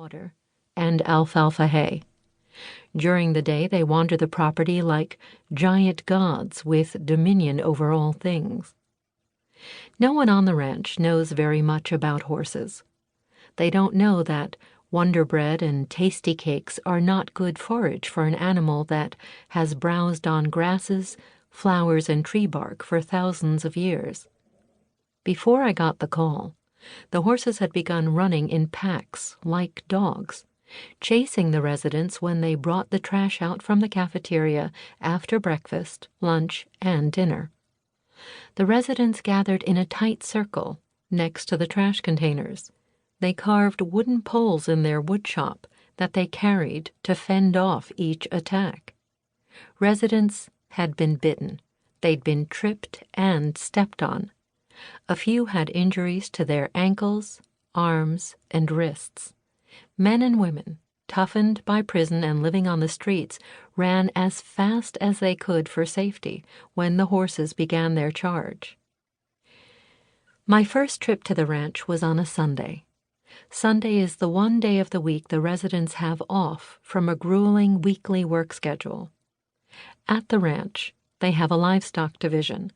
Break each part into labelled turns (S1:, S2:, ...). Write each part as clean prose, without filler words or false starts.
S1: water, and alfalfa hay. During the day, they wander the property like giant gods with dominion over all things. No one on the ranch knows very much about horses. They don't know that Wonder Bread and Tasty Cakes are not good forage for an animal that has browsed on grasses, flowers, and tree bark for thousands of years. Before I got the call, the horses had begun running in packs like dogs, chasing the residents when they brought the trash out from the cafeteria after breakfast, lunch, and dinner. The residents gathered in a tight circle next to the trash containers. They carved wooden poles in their woodshop that they carried to fend off each attack. Residents had been bitten. They'd been tripped and stepped on. A few had injuries to their ankles, arms, and wrists. Men and women, toughened by prison and living on the streets, ran as fast as they could for safety when the horses began their charge. My first trip to the ranch was on a Sunday. Sunday is the one day of the week the residents have off from a grueling weekly work schedule. At the ranch, they have a livestock division.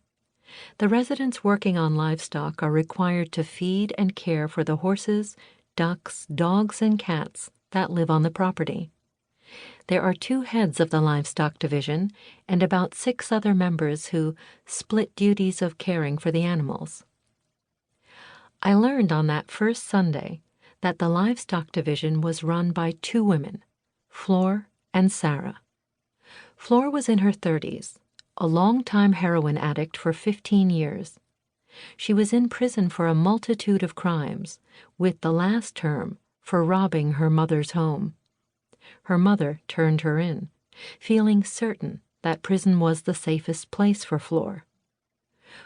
S1: The residents working on livestock are required to feed and care for the horses, ducks, dogs, and cats that live on the property. There are 2 heads of the livestock division and about 6 other members who split duties of caring for the animals. I learned on that first Sunday that the livestock division was run by 2 women, Flor and Sarah. Flor was in her 30s, a long-time heroin addict for 15 years. She was in prison for a multitude of crimes, with the last term for robbing her mother's home. Her mother turned her in, feeling certain that prison was the safest place for Flor.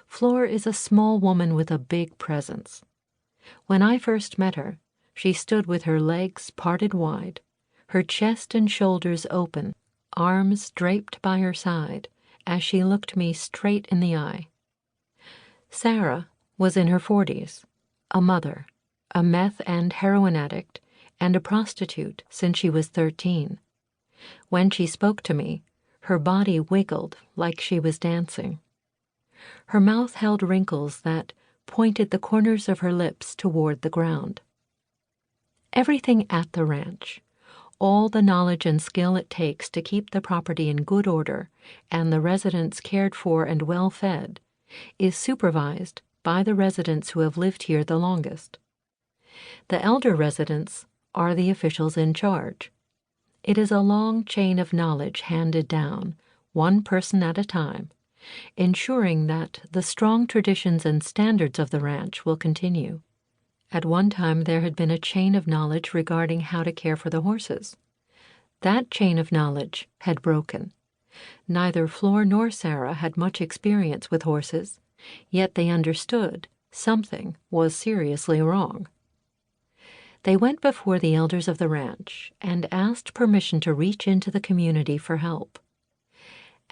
S1: Flor is a small woman with a big presence. When I first met her, she stood with her legs parted wide, her chest and shoulders open, arms draped by her side, as she looked me straight in the eye. Sarah was in her 40s, a mother, a meth and heroin addict, and a prostitute since she was 13. When she spoke to me, her body wiggled like she was dancing. Her mouth held wrinkles that pointed the corners of her lips toward the ground. Everything at the ranch, all the knowledge and skill it takes to keep the property in good order and the residents cared for and well fed, is supervised by the residents who have lived here the longest. The elder residents are the officials in charge. It is a long chain of knowledge handed down, one person at a time, ensuring that the strong traditions and standards of the ranch will continue. At one time, there had been a chain of knowledge regarding how to care for the horses. That chain of knowledge had broken. Neither Flor nor Sarah had much experience with horses, yet they understood something was seriously wrong. They went before the elders of the ranch and asked permission to reach into the community for help.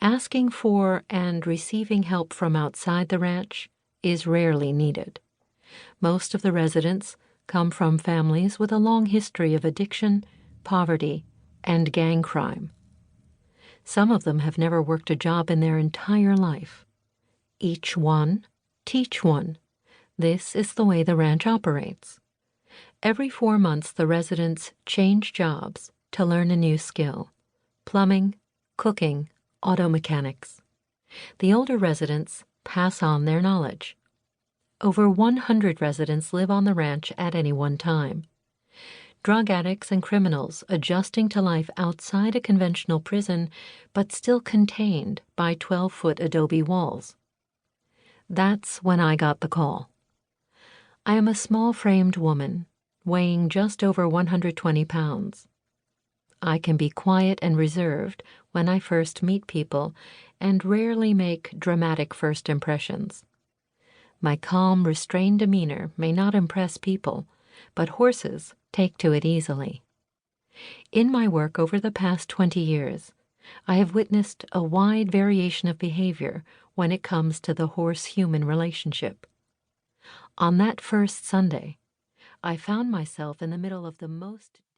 S1: Asking for and receiving help from outside the ranch is rarely needed. Most of the residents come from families with a long history of addiction, poverty, and gang crime. Some of them have never worked a job in their entire life. Each one, teach one. This is the way the ranch operates. Every 4 months, the residents change jobs to learn a new skill: plumbing, cooking, auto mechanics. The older residents pass on their knowledge. Over 100 residents live on the ranch at any one time. Drug addicts and criminals adjusting to life outside a conventional prison, but still contained by 12-foot adobe walls. That's when I got the call. I am a small-framed woman, weighing just over 120 pounds. I can be quiet and reserved when I first meet people and rarely make dramatic first impressions. My calm, restrained demeanor may not impress people, but horses take to it easily. In my work over the past 20 years, I have witnessed a wide variation of behavior when it comes to the horse-human relationship. On that first Sunday, I found myself in the middle of the most